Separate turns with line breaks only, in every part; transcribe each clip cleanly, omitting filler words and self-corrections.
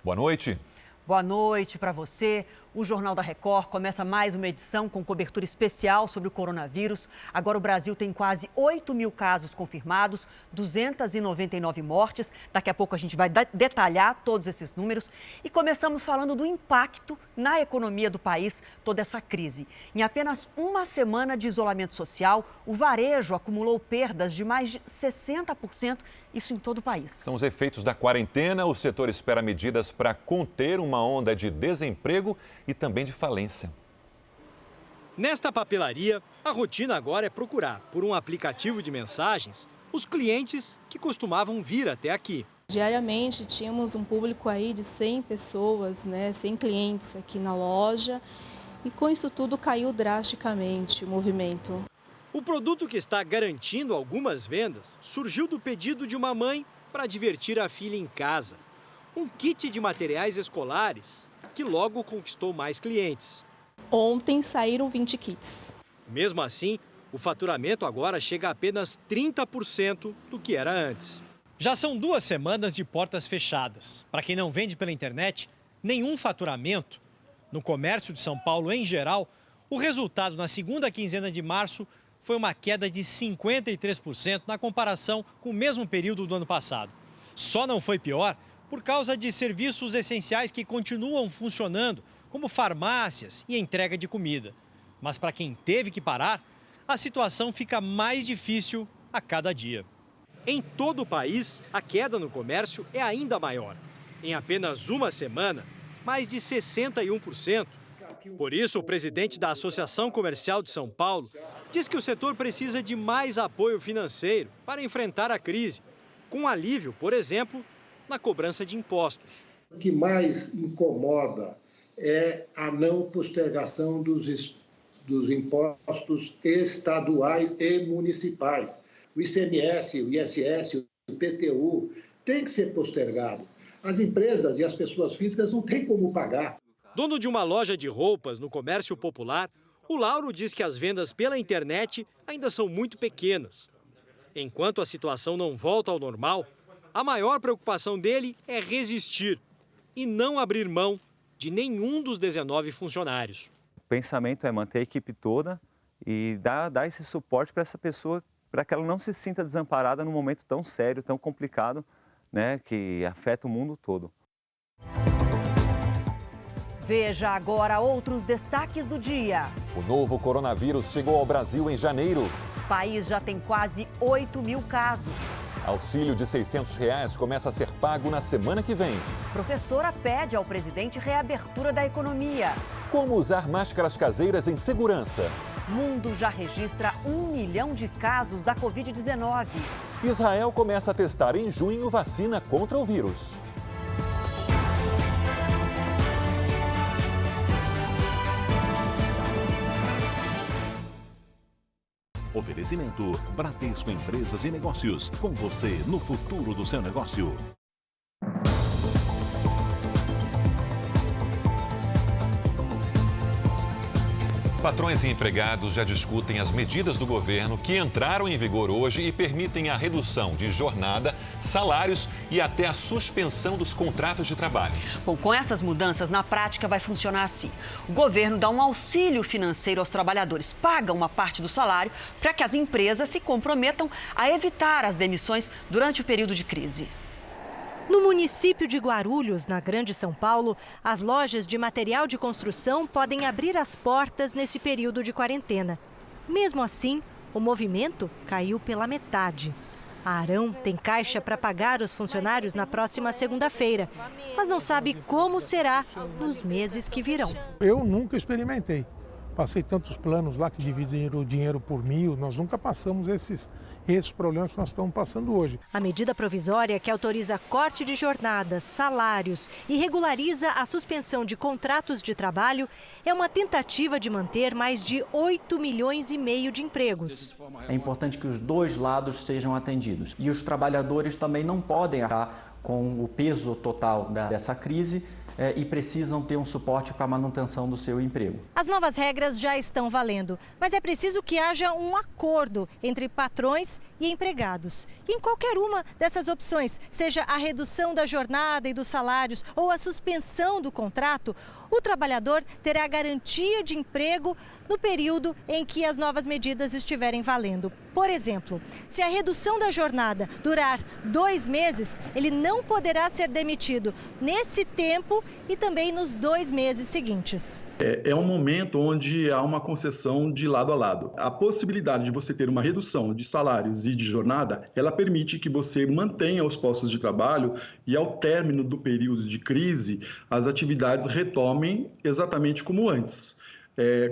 Boa noite.
Boa noite para você. O Jornal da Record começa mais uma edição com cobertura especial sobre o coronavírus. Agora o Brasil tem quase 8 mil casos confirmados, 299 mortes. Daqui a pouco a gente vai detalhar todos esses números. E começamos falando do impacto na economia do país, toda essa crise. Em apenas uma semana de isolamento social, o varejo acumulou perdas de mais de 60%, isso em todo o país.
São os efeitos da quarentena. O setor espera medidas para conter uma onda de desemprego e também de falência.
Nesta papelaria, a rotina agora é procurar, por um aplicativo de mensagens, os clientes que costumavam vir até aqui.
Diariamente tínhamos um público aí de 100 pessoas, 100 clientes aqui na loja, e com isso tudo caiu drasticamente o movimento.
O produto que está garantindo algumas vendas surgiu do pedido de uma mãe para divertir a filha em casa. Um kit de materiais escolares que logo conquistou mais clientes.
Ontem saíram 20 kits.
Mesmo assim, o faturamento agora chega a apenas 30% do que era antes. Já são 2 semanas de portas fechadas. Para quem não vende pela internet, nenhum faturamento. No comércio de São Paulo, em geral, o resultado na segunda quinzena de março foi uma queda de 53% na comparação com o mesmo período do ano passado. Só não foi pior por causa de serviços essenciais que continuam funcionando, como farmácias e entrega de comida. Mas para quem teve que parar, a situação fica mais difícil a cada dia. Em todo o país, a queda no comércio é ainda maior. Em apenas uma semana, mais de 61%. Por isso, o presidente da Associação Comercial de São Paulo diz que o setor precisa de mais apoio financeiro para enfrentar a crise, com alívio, por exemplo, na cobrança de impostos.
O que mais incomoda é a não postergação dos impostos estaduais e municipais. O ICMS, o ISS, o IPTU tem que ser postergado. As empresas e as pessoas físicas não têm como pagar.
Dono de uma loja de roupas no comércio popular, o Lauro diz que as vendas pela internet ainda são muito pequenas. Enquanto a situação não volta ao normal, a maior preocupação dele é resistir e não abrir mão de nenhum dos 19 funcionários.
O pensamento é manter a equipe toda e dar esse suporte para essa pessoa, para que ela não se sinta desamparada num momento tão sério, tão complicado, que afeta o mundo todo.
Veja agora outros destaques do dia.
O novo coronavírus chegou ao Brasil em janeiro.
O país já tem quase 8 mil casos.
Auxílio de R$600 começa a ser pago na semana que vem.
Professora pede ao presidente reabertura da economia.
Como usar máscaras caseiras em segurança?
Mundo já registra 1 milhão de casos da Covid-19.
Israel começa a testar em junho vacina contra o vírus.
Oferecimento Bradesco Empresas e Negócios. Com você no futuro do seu negócio.
Patrões e empregados já discutem as medidas do governo que entraram em vigor hoje e permitem a redução de jornada, salários e até a suspensão dos contratos de trabalho.
Bom, com essas mudanças, na prática vai funcionar assim. O governo dá um auxílio financeiro aos trabalhadores, paga uma parte do salário para que as empresas se comprometam a evitar as demissões durante o período de crise.
No município de Guarulhos, na Grande São Paulo, as lojas de material de construção podem abrir as portas nesse período de quarentena. Mesmo assim, o movimento caiu pela metade. A Arão tem caixa para pagar os funcionários na próxima segunda-feira, mas não sabe como será nos meses que virão.
Eu nunca experimentei. Passei tantos planos lá que dividem o dinheiro por 1.000, nós nunca passamos esses problemas que nós estamos passando hoje.
A medida provisória que autoriza corte de jornadas, salários e regulariza a suspensão de contratos de trabalho é uma tentativa de manter mais de 8,5 milhões de empregos.
É importante que os dois lados sejam atendidos e os trabalhadores também não podem arcar com o peso total dessa crise e precisam ter um suporte para a manutenção do seu emprego.
As novas regras já estão valendo, mas é preciso que haja um acordo entre patrões e empregados. E em qualquer uma dessas opções, seja a redução da jornada e dos salários ou a suspensão do contrato, o trabalhador terá garantia de emprego no período em que as novas medidas estiverem valendo. Por exemplo, se a redução da jornada durar 2 meses, ele não poderá ser demitido nesse tempo e também nos 2 meses seguintes.
É um momento onde há uma concessão de lado a lado. A possibilidade de você ter uma redução de salários e de jornada, ela permite que você mantenha os postos de trabalho e, ao término do período de crise, as atividades retomem exatamente como antes,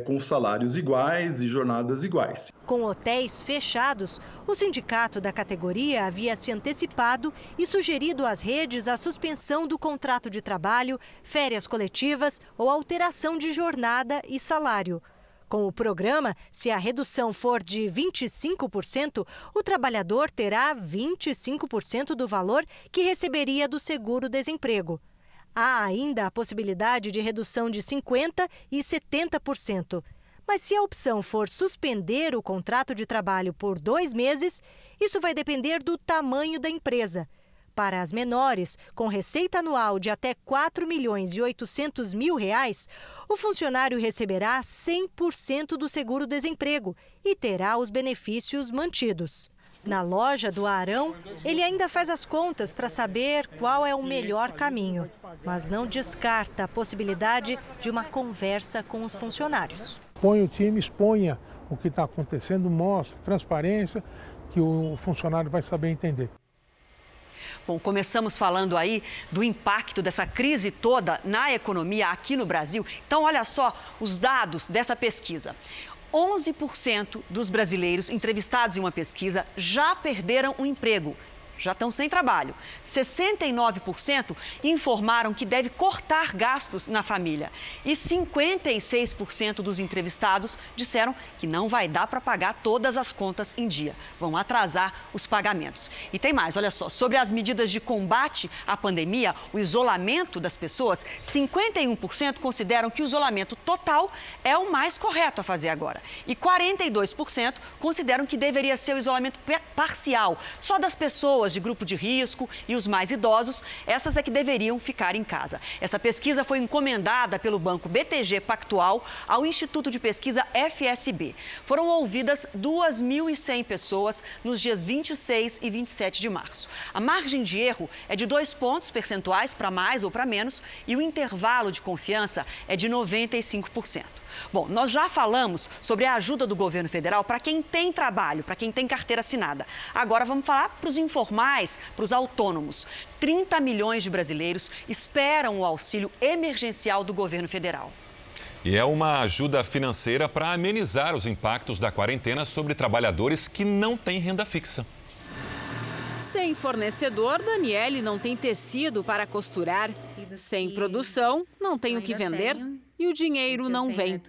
com salários iguais e jornadas iguais.
Com hotéis fechados, o sindicato da categoria havia se antecipado e sugerido às redes a suspensão do contrato de trabalho, férias coletivas ou alteração de jornada e salário. Com o programa, se a redução for de 25%, o trabalhador terá 25% do valor que receberia do seguro-desemprego. Há ainda a possibilidade de redução de 50% e 70%. Mas se a opção for suspender o contrato de trabalho por 2 meses, isso vai depender do tamanho da empresa. Para as menores, com receita anual de até R$ 4.800.000, o funcionário receberá 100% do seguro-desemprego e terá os benefícios mantidos. Na loja do Arão, ele ainda faz as contas para saber qual é o melhor caminho, mas não descarta a possibilidade de uma conversa com os funcionários.
Põe o time, exponha o que está acontecendo, mostre transparência, que o funcionário vai saber entender.
Bom, começamos falando aí do impacto dessa crise toda na economia aqui no Brasil. Então, olha só os dados dessa pesquisa. 11% dos brasileiros entrevistados em uma pesquisa já perderam o emprego, já estão sem trabalho. 69% informaram que deve cortar gastos na família. E 56% dos entrevistados disseram que não vai dar para pagar todas as contas em dia. Vão atrasar os pagamentos. E tem mais, olha só, sobre as medidas de combate à pandemia, o isolamento das pessoas, 51% consideram que o isolamento total é o mais correto a fazer agora. E 42% consideram que deveria ser o isolamento parcial, só das pessoas de grupo de risco e os mais idosos, essas é que deveriam ficar em casa. Essa pesquisa foi encomendada pelo Banco BTG Pactual ao Instituto de Pesquisa FSB. Foram ouvidas 2.100 pessoas nos dias 26 e 27 de março. A margem de erro é de 2 pontos percentuais para mais ou para menos e o intervalo de confiança é de 95%. Bom, nós já falamos sobre a ajuda do governo federal para quem tem trabalho, para quem tem carteira assinada. Agora vamos falar para os informais, para os autônomos. 30 milhões de brasileiros esperam o auxílio emergencial do governo federal.
E é uma ajuda financeira para amenizar os impactos da quarentena sobre trabalhadores que não têm renda fixa.
Sem fornecedor, Daniele não tem tecido para costurar. Sem produção, não tem o que vender. E o dinheiro não vem.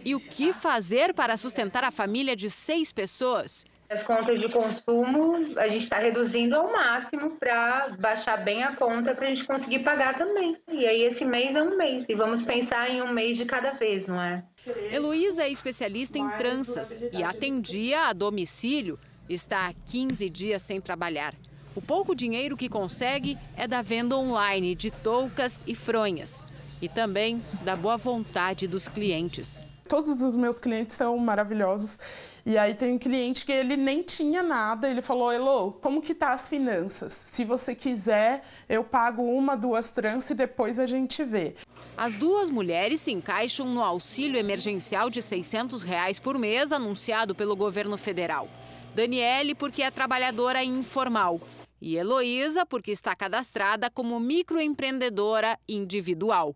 E o que fazer para sustentar a família de 6 pessoas?
As contas de consumo, a gente está reduzindo ao máximo para baixar bem a conta para a gente conseguir pagar também. E aí esse mês é um mês. E vamos pensar em um mês de cada vez, não é?
Heloísa é especialista em tranças e atendia a domicílio. Está há 15 dias sem trabalhar. O pouco dinheiro que consegue é da venda online de toucas e fronhas. E também da boa vontade dos clientes.
Todos os meus clientes são maravilhosos. E aí tem um cliente que ele nem tinha nada. Ele falou, Elo, como que tá as finanças? Se você quiser, eu pago 1, 2 tranças e depois a gente vê.
As 2 mulheres se encaixam no auxílio emergencial de R$ 600 por mês anunciado pelo governo federal. Daniele porque é trabalhadora informal. E Heloísa porque está cadastrada como microempreendedora individual.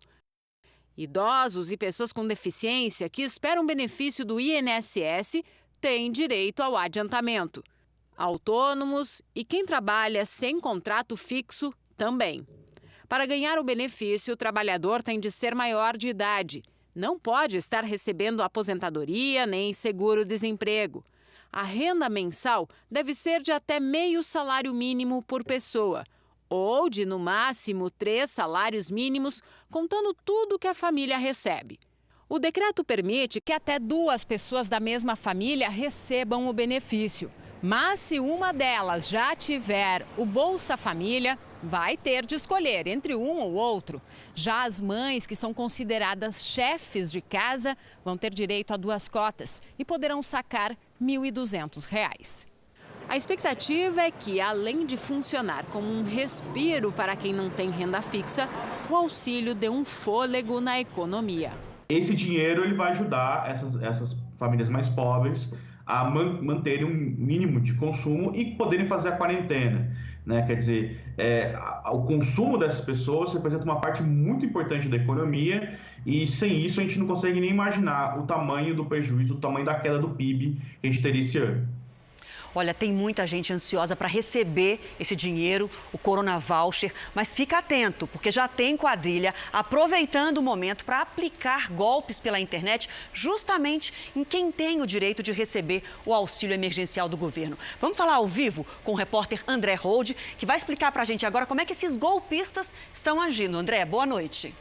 Idosos e pessoas com deficiência que esperam benefício do INSS têm direito ao adiantamento. Autônomos e quem trabalha sem contrato fixo também. Para ganhar o benefício, o trabalhador tem de ser maior de idade. Não pode estar recebendo aposentadoria nem seguro-desemprego. A renda mensal deve ser de até meio salário mínimo por pessoa, ou de, no máximo, 3 salários mínimos, contando tudo que a família recebe. O decreto permite que até 2 pessoas da mesma família recebam o benefício. Mas se uma delas já tiver o Bolsa Família, vai ter de escolher entre um ou outro. Já as mães, que são consideradas chefes de casa, vão ter direito a 2 cotas e poderão sacar R$ 1.200. A expectativa é que, além de funcionar como um respiro para quem não tem renda fixa, o auxílio dê um fôlego na economia.
Esse dinheiro ele vai ajudar essas famílias mais pobres a manterem um mínimo de consumo e poderem fazer a quarentena. Né? Quer dizer, o consumo dessas pessoas representa uma parte muito importante da economia e sem isso a gente não consegue nem imaginar o tamanho do prejuízo, o tamanho da queda do PIB que a gente teria esse ano.
Olha, tem muita gente ansiosa para receber esse dinheiro, o Corona Voucher, mas fica atento, porque já tem quadrilha aproveitando o momento para aplicar golpes pela internet, justamente em quem tem o direito de receber o auxílio emergencial do governo. Vamos falar ao vivo com o repórter André Hold, que vai explicar para a gente agora como é que esses golpistas estão agindo. André, boa noite.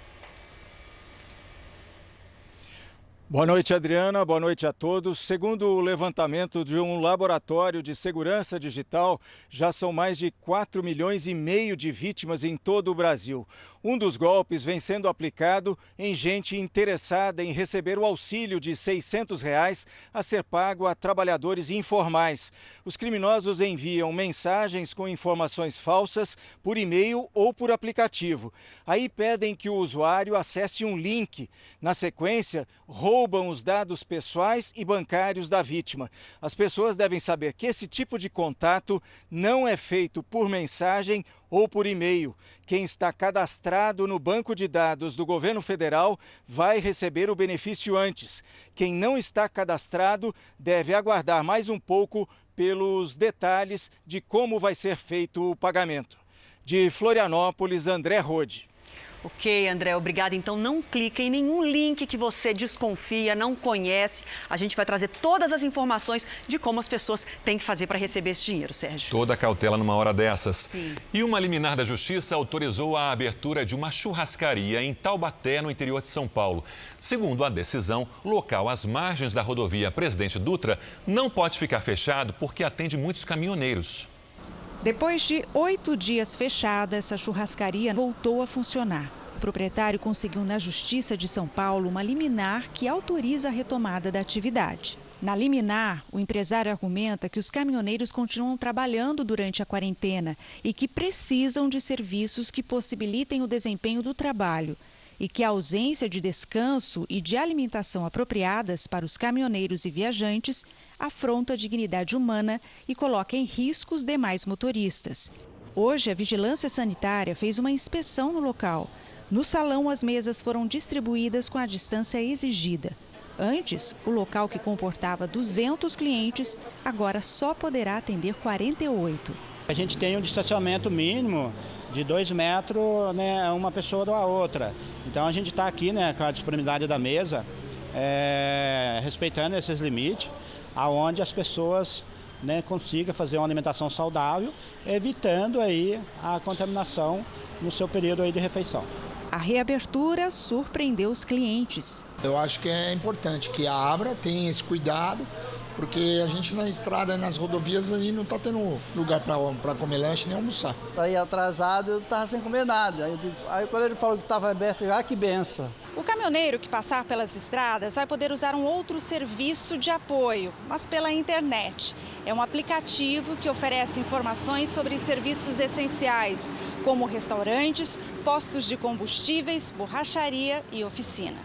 Boa noite, Adriana. Boa noite a todos. Segundo o levantamento de um laboratório de segurança digital, já são mais de 4,5 milhões de vítimas em todo o Brasil. Um dos golpes vem sendo aplicado em gente interessada em receber o auxílio de R$ 600 a ser pago a trabalhadores informais. Os criminosos enviam mensagens com informações falsas por e-mail ou por aplicativo. Aí pedem que o usuário acesse um link. Na sequência, roubam os dados pessoais e bancários da vítima. As pessoas devem saber que esse tipo de contato não é feito por mensagem ou por e-mail. Quem está cadastrado no banco de dados do governo federal vai receber o benefício antes. Quem não está cadastrado deve aguardar mais um pouco pelos detalhes de como vai ser feito o pagamento. De Florianópolis, André Hold.
Ok, André, obrigada. Então não clique em nenhum link que você desconfia, não conhece. A gente vai trazer todas as informações de como as pessoas têm que fazer para receber esse dinheiro, Sérgio.
Toda a cautela numa hora dessas.
Sim.
E uma liminar da Justiça autorizou a abertura de uma churrascaria em Taubaté, no interior de São Paulo. Segundo a decisão, o local às margens da rodovia Presidente Dutra não pode ficar fechado porque atende muitos caminhoneiros.
Depois de 8 dias fechada, essa churrascaria voltou a funcionar. O proprietário conseguiu na Justiça de São Paulo uma liminar que autoriza a retomada da atividade. Na liminar, o empresário argumenta que os caminhoneiros continuam trabalhando durante a quarentena e que precisam de serviços que possibilitem o desempenho do trabalho e que a ausência de descanso e de alimentação apropriadas para os caminhoneiros e viajantes afronta a dignidade humana e coloca em risco os demais motoristas. Hoje, a Vigilância Sanitária fez uma inspeção no local. No salão, as mesas foram distribuídas com a distância exigida. Antes, o local que comportava 200 clientes, agora só poderá atender 48.
A gente tem um distanciamento mínimo de 2 metros, né, uma pessoa da outra. Então a gente está aqui, né, com a disponibilidade da mesa, respeitando esses limites, aonde as pessoas, né, consigam fazer uma alimentação saudável, evitando aí a contaminação no seu período aí de refeição.
A reabertura surpreendeu os clientes.
Eu acho que é importante que abra, tenha esse cuidado, porque a gente na estrada, nas rodovias, aí não está tendo lugar para comer lanche nem almoçar.
Aí atrasado, eu estava sem comer nada. Aí quando ele falou que estava aberto, que benção.
O caminhoneiro que passar pelas estradas vai poder usar um outro serviço de apoio, mas pela internet. É um aplicativo que oferece informações sobre serviços essenciais, como restaurantes, postos de combustíveis, borracharia e oficina.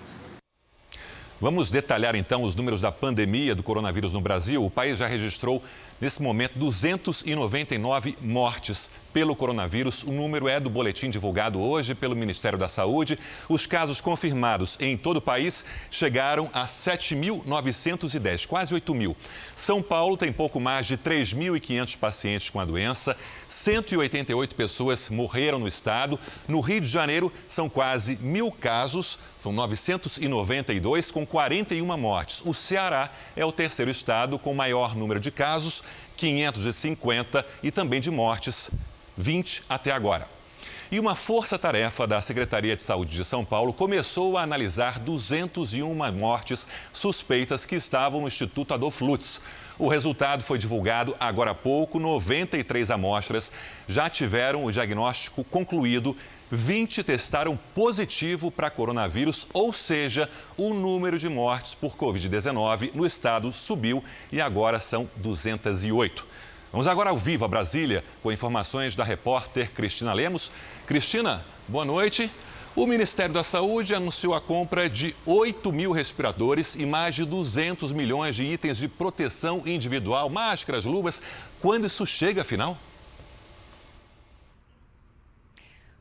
Vamos detalhar então os números da pandemia do coronavírus no Brasil. O país já registrou, nesse momento, 299 mortes pelo coronavírus. O número é do boletim divulgado hoje pelo Ministério da Saúde. Os casos confirmados em todo o país chegaram a 7.910, quase 8.000. São Paulo tem pouco mais de 3.500 pacientes com a doença. 188 pessoas morreram no estado. No Rio de Janeiro, são quase 1.000 casos. São 992, com 41 mortes. O Ceará é o terceiro estado com maior número de casos, 550, e também de mortes, 20 até agora. E uma força-tarefa da Secretaria de Saúde de São Paulo começou a analisar 201 mortes suspeitas que estavam no Instituto Adolfo Lutz. O resultado foi divulgado agora há pouco. 93 amostras já tiveram o diagnóstico concluído. 20 testaram positivo para coronavírus, ou seja, o número de mortes por Covid-19 no estado subiu e agora são 208. Vamos agora ao vivo a Brasília com informações da repórter Cristina Lemos. Cristina, boa noite. O Ministério da Saúde anunciou a compra de 8 mil respiradores e mais de 200 milhões de itens de proteção individual, máscaras, luvas. Quando isso chega, afinal?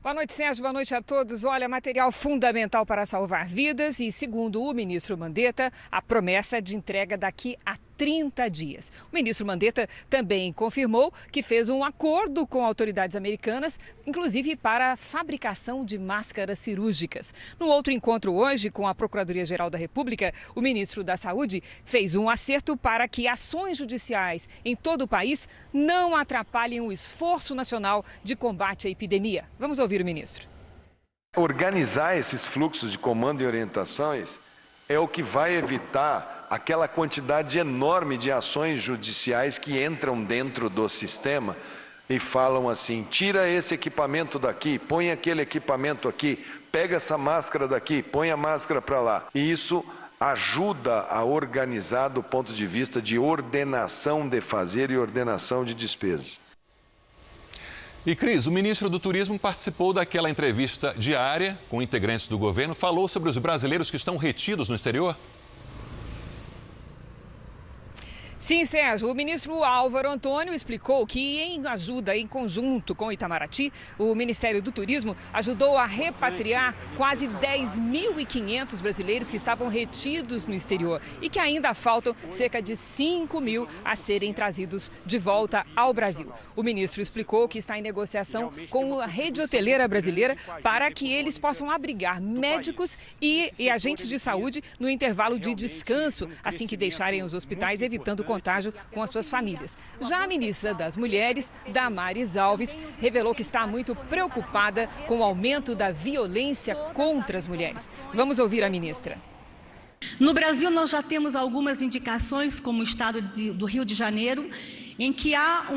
Boa noite, Sérgio. Boa noite a todos. Olha, material fundamental para salvar vidas e, segundo o ministro Mandetta, a promessa de entrega daqui a 30 dias. O ministro Mandetta também confirmou que fez um acordo com autoridades americanas, inclusive para a fabricação de máscaras cirúrgicas. No outro encontro hoje com a Procuradoria-Geral da República, o ministro da Saúde fez um acerto para que ações judiciais em todo o país não atrapalhem o esforço nacional de combate à epidemia. Vamos ouvir o ministro.
Organizar esses fluxos de comando e orientações é o que vai evitar aquela quantidade enorme de ações judiciais que entram dentro do sistema e falam assim: tira esse equipamento daqui, põe aquele equipamento aqui, pega essa máscara daqui, põe a máscara para lá. E isso ajuda a organizar do ponto de vista de ordenação de fazer e ordenação de despesas.
E, Cris, o ministro do Turismo participou daquela entrevista diária com integrantes do governo, falou sobre os brasileiros que estão retidos no exterior?
Sim, Sérgio. O ministro Álvaro Antônio explicou que, em conjunto com o Itamaraty, o Ministério do Turismo ajudou a repatriar quase 10.500 brasileiros que estavam retidos no exterior e que ainda faltam cerca de 5 mil a serem trazidos de volta ao Brasil. O ministro explicou que está em negociação com a rede hoteleira brasileira para que eles possam abrigar médicos e agentes de saúde no intervalo de descanso, assim que deixarem os hospitais, evitando contágio com as suas famílias. Já a ministra das Mulheres, Damares Alves, revelou que está muito preocupada com o aumento da violência contra as mulheres. Vamos ouvir a ministra.
No Brasil, nós já temos algumas indicações, como o estado do Rio de Janeiro, em que há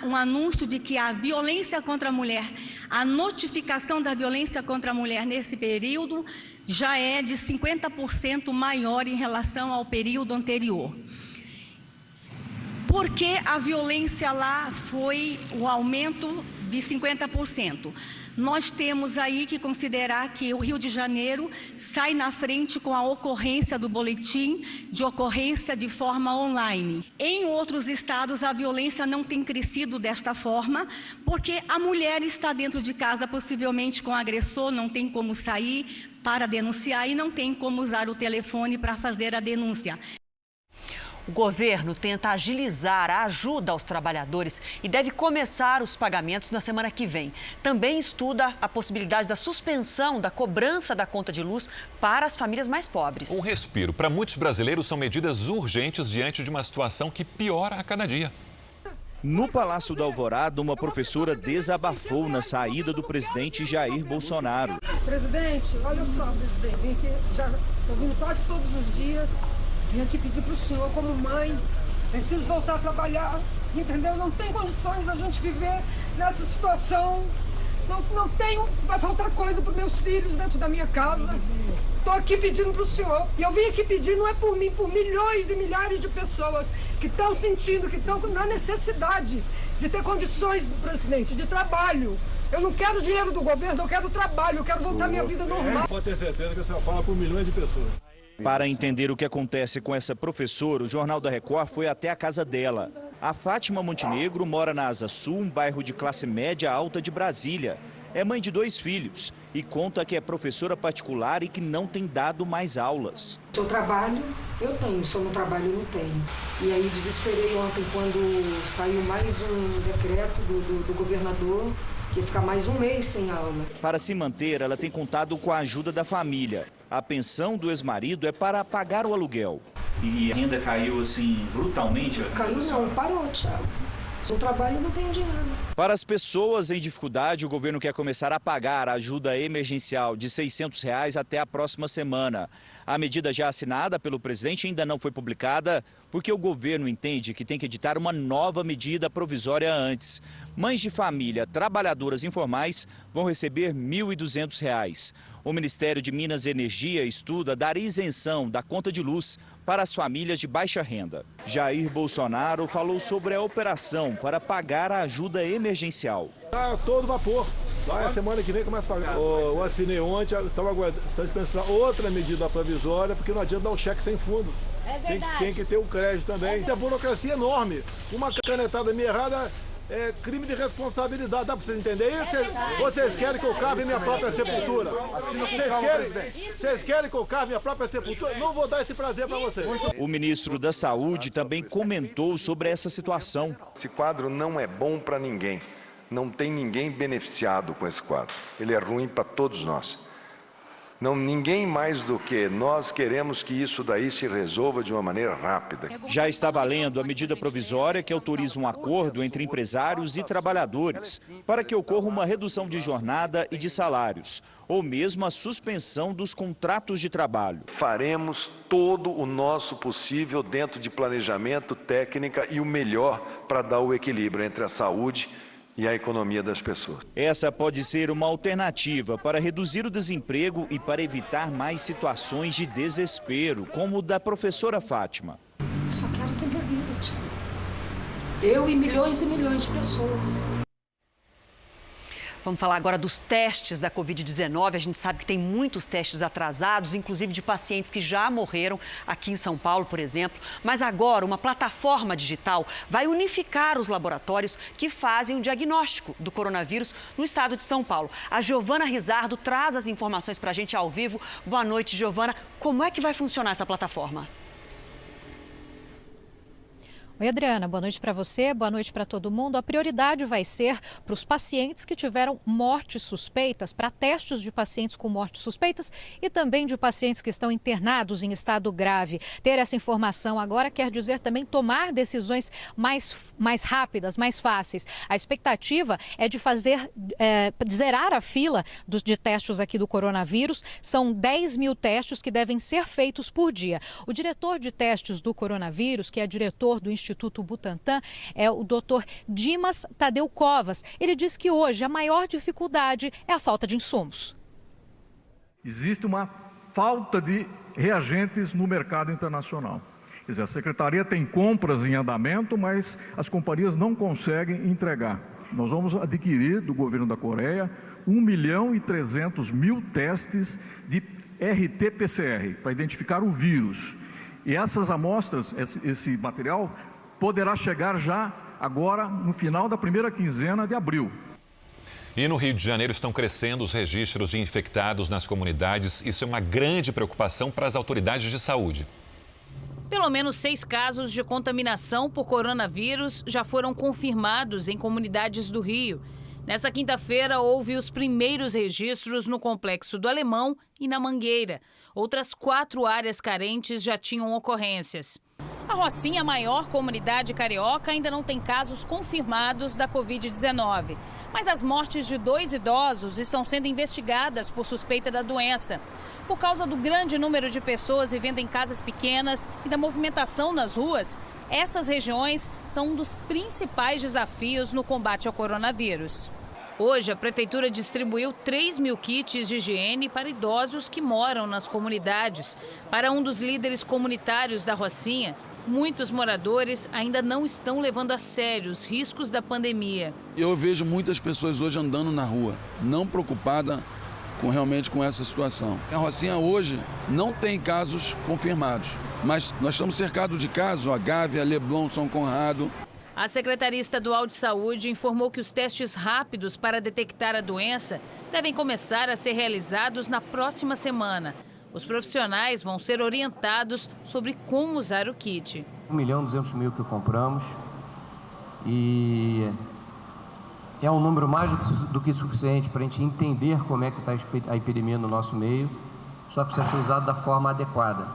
um anúncio de que a violência contra a mulher, a notificação da violência contra a mulher nesse período já é de 50% maior em relação ao período anterior. Por que a violência lá foi o aumento de 50%? Nós temos aí que considerar que o Rio de Janeiro sai na frente com a ocorrência do boletim de ocorrência de forma online. Em outros estados, a violência não tem crescido desta forma, porque a mulher está dentro de casa, possivelmente com o agressor, não tem como sair para denunciar e não tem como usar o telefone para fazer a denúncia.
O governo tenta agilizar a ajuda aos trabalhadores e deve começar os pagamentos na semana que vem. Também estuda a possibilidade da suspensão da cobrança da conta de luz para as famílias mais pobres.
Um respiro. Para muitos brasileiros, são medidas urgentes diante de uma situação que piora a cada dia.
No Palácio da Alvorada, uma professora desabafou na saída do presidente Jair Bolsonaro.
Presidente, olha só, presidente, vim aqui, já estou vindo quase todos os dias. Vim aqui pedir para o senhor, como mãe, preciso voltar a trabalhar, entendeu? Não tem condições da gente viver nessa situação. Não tenho, vai faltar coisa para os meus filhos dentro da minha casa. Estou aqui pedindo para o senhor. E eu vim aqui pedir, não é por mim, por milhões e milhares de pessoas que estão sentindo, que estão na necessidade de ter condições, presidente, de trabalho. Eu não quero dinheiro do governo, eu quero trabalho, eu quero voltar à minha vida normal.
Pode ter certeza que você fala por milhões de pessoas.
Para entender o que acontece com essa professora, o Jornal da Record foi até a casa dela. A Fátima Montenegro mora na Asa Sul, um bairro de classe média alta de Brasília. É mãe de 2 filhos e conta que é professora particular e que não tem dado mais aulas.
Se eu trabalho, eu tenho. Se eu não trabalho, eu não tenho. E aí desesperei ontem quando saiu mais um decreto do governador que ia ficar mais um mês sem aula.
Para se manter, ela tem contado com a ajuda da família. A pensão do ex-marido é para pagar o aluguel. E a renda caiu assim brutalmente?
Caiu não, parou, Thiago. Se eu trabalho, eu não tenho dinheiro.
Para as pessoas em dificuldade, o governo quer começar a pagar a ajuda emergencial de R$ 600 até a próxima semana. A medida já assinada pelo presidente ainda não foi publicada porque o governo entende que tem que editar uma nova medida provisória antes. Mães de família, trabalhadoras informais vão receber R$ 1.200. O Ministério de Minas e Energia estuda dar isenção da conta de luz para as famílias de baixa renda. Jair Bolsonaro falou sobre a operação para pagar a ajuda emergencial.
Tá todo vapor. Vai, semana que vem começa a pagar. Eu assinei ontem, estava dispensando outra medida provisória, porque não adianta dar um cheque sem fundo.
É verdade.
Tem que ter um crédito também. Tem a burocracia enorme. Uma canetada meio errada é crime de responsabilidade. Dá para vocês entenderem isso? Vocês querem que eu cave minha própria sepultura? Vocês querem que eu cave minha própria sepultura? Não vou dar esse prazer para vocês.
O ministro da Saúde também comentou sobre essa situação.
Esse quadro não é bom para ninguém. Não tem ninguém beneficiado com esse quadro. Ele é ruim para todos nós. Ninguém mais do que nós queremos que isso daí se resolva de uma maneira rápida.
Já está valendo a medida provisória que autoriza um acordo entre empresários e trabalhadores para que ocorra uma redução de jornada e de salários, ou mesmo a suspensão dos contratos de trabalho.
Faremos todo o nosso possível dentro de planejamento, técnica e o melhor para dar o equilíbrio entre a saúde e a economia das pessoas.
Essa pode ser uma alternativa para reduzir o desemprego e para evitar mais situações de desespero, como o da professora Fátima.
Eu só quero ter minha vida, tia. Eu e milhões de pessoas.
Vamos falar agora dos testes da Covid-19. A gente sabe que tem muitos testes atrasados, inclusive de pacientes que já morreram aqui em São Paulo, por exemplo. Mas agora uma plataforma digital vai unificar os laboratórios que fazem o diagnóstico do coronavírus no estado de São Paulo. A Giovana Rizardo traz as informações para a gente ao vivo. Boa noite, Giovana. Como é que vai funcionar essa plataforma?
Oi, Adriana, boa noite para você, boa noite para todo mundo. A prioridade vai ser para os pacientes que tiveram mortes suspeitas, para testes de pacientes com mortes suspeitas e também de pacientes que estão internados em estado grave. Ter essa informação agora quer dizer também tomar decisões mais rápidas, mais fáceis. A expectativa é de zerar a fila de testes aqui do coronavírus. São 10 mil testes que devem ser feitos por dia. O diretor de testes do coronavírus, que é diretor do Instituto Butantan, é o Dr. Dimas Tadeu Covas. Ele diz que hoje a maior dificuldade é a falta de insumos.
Existe uma falta de reagentes no mercado internacional. Quer dizer, a Secretaria tem compras em andamento, mas as companhias não conseguem entregar. Nós vamos adquirir do governo da Coreia 1.300.000 testes de RT-PCR para identificar o vírus. E essas amostras, esse material, poderá chegar já agora no final da primeira quinzena de abril.
E no Rio de Janeiro estão crescendo os registros de infectados nas comunidades. Isso é uma grande preocupação para as autoridades de saúde.
Pelo menos 6 casos de contaminação por coronavírus já foram confirmados em comunidades do Rio. Nessa quinta-feira, houve os primeiros registros no Complexo do Alemão e na Mangueira. Outras 4 áreas carentes já tinham ocorrências. A Rocinha, a maior comunidade carioca, ainda não tem casos confirmados da Covid-19. Mas as mortes de 2 idosos estão sendo investigadas por suspeita da doença. Por causa do grande número de pessoas vivendo em casas pequenas e da movimentação nas ruas, essas regiões são um dos principais desafios no combate ao coronavírus. Hoje, a Prefeitura distribuiu 3 mil kits de higiene para idosos que moram nas comunidades. Para um dos líderes comunitários da Rocinha, muitos moradores ainda não estão levando a sério os riscos da pandemia.
Eu vejo muitas pessoas hoje andando na rua, não preocupadas realmente com essa situação. A Rocinha hoje não tem casos confirmados, mas nós estamos cercados de casos, a Gávea, Leblon, São Conrado.
A Secretaria Estadual de Saúde informou que os testes rápidos para detectar a doença devem começar a ser realizados na próxima semana. Os profissionais vão ser orientados sobre como usar o kit.
1.200.000 que compramos e é um número mais do que suficiente para a gente entender como é que está a epidemia no nosso meio, só precisa ser usado da forma adequada.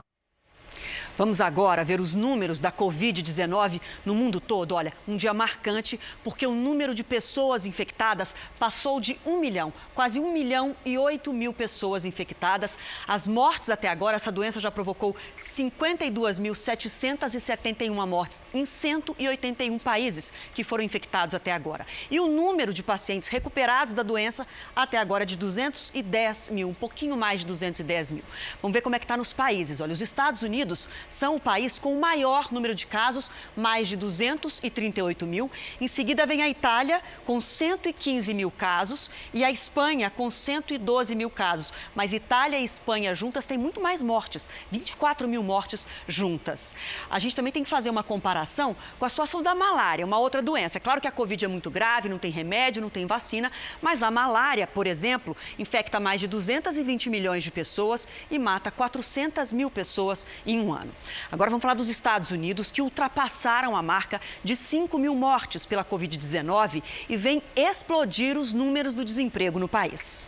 Vamos agora ver os números da Covid-19 no mundo todo. Olha, um dia marcante porque o número de pessoas infectadas passou de 1 milhão, quase 1 milhão e 8 mil pessoas infectadas. As mortes até agora, essa doença já provocou 52.771 mortes em 181 países que foram infectados até agora. E o número de pacientes recuperados da doença até agora é de 210 mil, um pouquinho mais de 210 mil. Vamos ver como é que está nos países. Olha, os Estados Unidos são o país com o maior número de casos, mais de 238 mil. Em seguida vem a Itália, com 115 mil casos, e a Espanha, com 112 mil casos. Mas Itália e Espanha juntas têm muito mais mortes, 24 mil mortes juntas. A gente também tem que fazer uma comparação com a situação da malária, uma outra doença. É claro que a Covid é muito grave, não tem remédio, não tem vacina, mas a malária, por exemplo, infecta mais de 220 milhões de pessoas e mata 400 mil pessoas em um ano. Agora vamos falar dos Estados Unidos, que ultrapassaram a marca de 5 mil mortes pela Covid-19 e vem explodir os números do desemprego no país.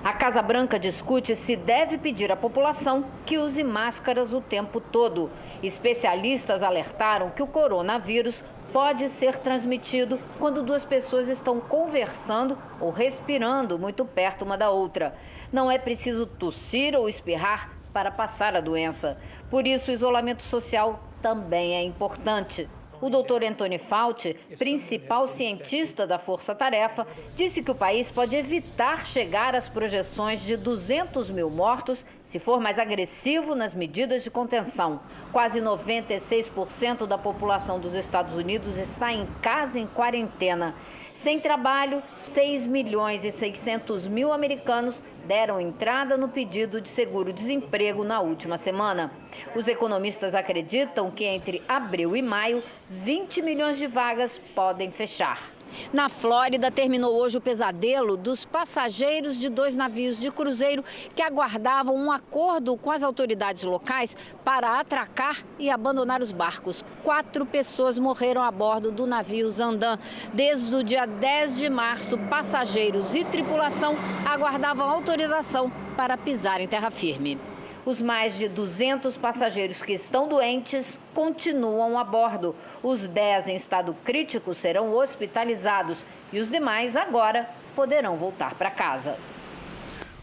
A Casa Branca discute se deve pedir à população que use máscaras o tempo todo. Especialistas alertaram que o coronavírus pode ser transmitido quando duas pessoas estão conversando ou respirando muito perto uma da outra. Não é preciso tossir ou espirrar para passar a doença. Por isso, o isolamento social também é importante. O Dr. Anthony Fauci, principal cientista da Força Tarefa, disse que o país pode evitar chegar às projeções de 200 mil mortos se for mais agressivo nas medidas de contenção. Quase 96% da população dos Estados Unidos está em casa em quarentena. Sem trabalho, 6 milhões e 600 mil americanos deram entrada no pedido de seguro-desemprego na última semana. Os economistas acreditam que entre abril e maio, 20 milhões de vagas podem fechar. Na Flórida, terminou hoje o pesadelo dos passageiros de 2 navios de cruzeiro que aguardavam um acordo com as autoridades locais para atracar e abandonar os barcos. 4 pessoas morreram a bordo do navio Zandan. Desde o dia 10 de março, passageiros e tripulação aguardavam autorização para pisar em terra firme. Os mais de 200 passageiros que estão doentes continuam a bordo. Os 10 em estado crítico serão hospitalizados e os demais agora poderão voltar para casa.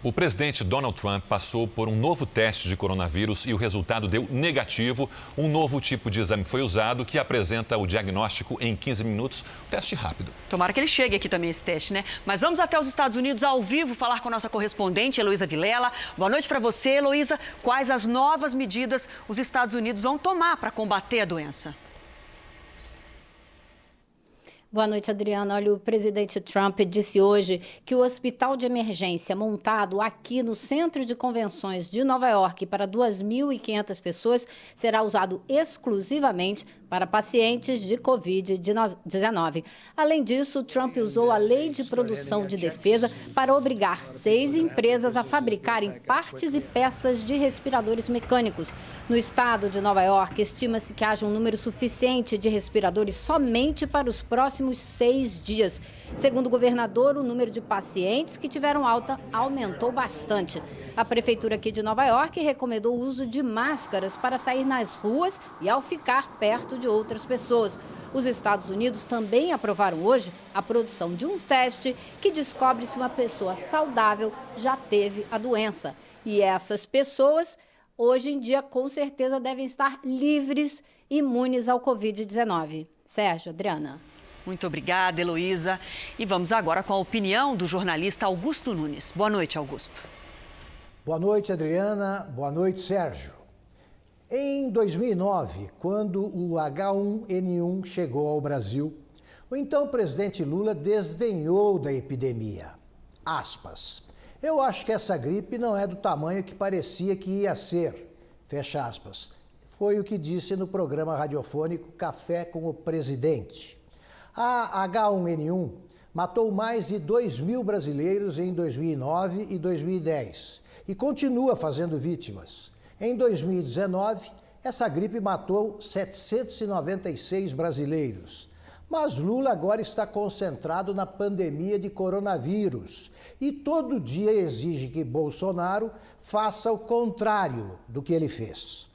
O presidente Donald Trump passou por um novo teste de coronavírus e o resultado deu negativo. Um novo tipo de exame foi usado que apresenta o diagnóstico em 15 minutos, teste rápido.
Tomara que ele chegue aqui também esse teste, né? Mas vamos até os Estados Unidos ao vivo falar com a nossa correspondente, Heloísa Vilela. Boa noite para você, Heloísa. Quais as novas medidas os Estados Unidos vão tomar para combater a doença?
Boa noite, Adriana. Olha, o presidente Trump disse hoje que o hospital de emergência montado aqui no Centro de Convenções de Nova York para 2.500 pessoas será usado exclusivamente para pacientes de Covid-19. Além disso, Trump usou a Lei de Produção de Defesa para obrigar 6 empresas a fabricarem partes e peças de respiradores mecânicos. No estado de Nova York, estima-se que haja um número suficiente de respiradores somente para os próximos 6 dias. Segundo o governador, o número de pacientes que tiveram alta aumentou bastante. A prefeitura aqui de Nova York recomendou o uso de máscaras para sair nas ruas e ao ficar perto de outras pessoas. Os Estados Unidos também aprovaram hoje a produção de um teste que descobre se uma pessoa saudável já teve a doença. E essas pessoas, hoje em dia, com certeza devem estar livres, imunes ao Covid-19. Sérgio, Adriana.
Muito obrigada, Heloísa. E vamos agora com a opinião do jornalista Augusto Nunes. Boa noite, Augusto.
Boa noite, Adriana. Boa noite, Sérgio. Em 2009, quando o H1N1 chegou ao Brasil, o então presidente Lula desdenhou da epidemia. Aspas. Eu acho que essa gripe não é do tamanho que parecia que ia ser. Fecha aspas. Foi o que disse no programa radiofônico Café com o Presidente. A H1N1 matou mais de 2.000 brasileiros em 2009 e 2010 e continua fazendo vítimas. Em 2019, essa gripe matou 796 brasileiros. Mas Lula agora está concentrado na pandemia de coronavírus e todo dia exige que Bolsonaro faça o contrário do que ele fez.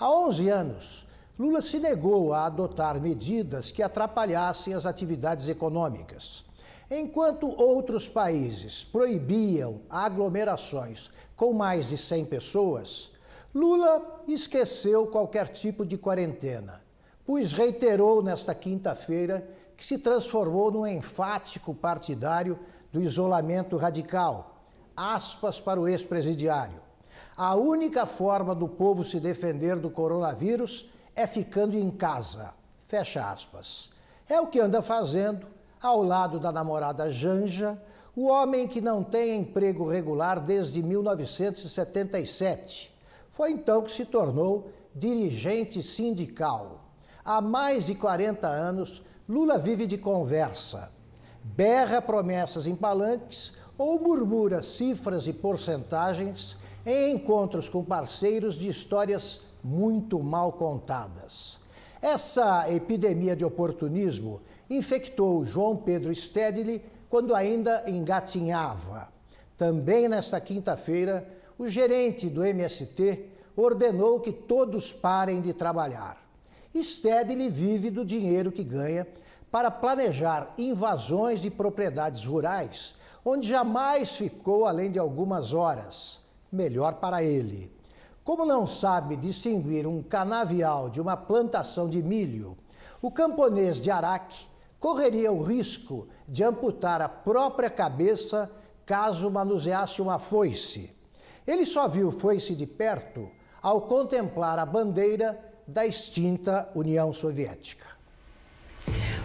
Há 11 anos, Lula se negou a adotar medidas que atrapalhassem as atividades econômicas. Enquanto outros países proibiam aglomerações com mais de 100 pessoas, Lula esqueceu qualquer tipo de quarentena, pois reiterou nesta quinta-feira que se transformou num enfático partidário do isolamento radical. Aspas para o ex-presidiário. A única forma do povo se defender do coronavírus é ficando em casa. Fecha aspas. É o que anda fazendo, ao lado da namorada Janja, o homem que não tem emprego regular desde 1977. Foi então que se tornou dirigente sindical. Há mais de 40 anos, Lula vive de conversa. Berra promessas em palanques ou murmura cifras e porcentagens em encontros com parceiros de histórias muito mal contadas. Essa epidemia de oportunismo infectou João Pedro Stedley quando ainda engatinhava. Também nesta quinta-feira, o gerente do MST ordenou que todos parem de trabalhar. Stedley vive do dinheiro que ganha para planejar invasões de propriedades rurais, onde jamais ficou além de algumas horas. Melhor para ele. Como não sabe distinguir um canavial de uma plantação de milho, o camponês de Araque correria o risco de amputar a própria cabeça caso manuseasse uma foice. Ele só viu foice de perto ao contemplar a bandeira da extinta União Soviética.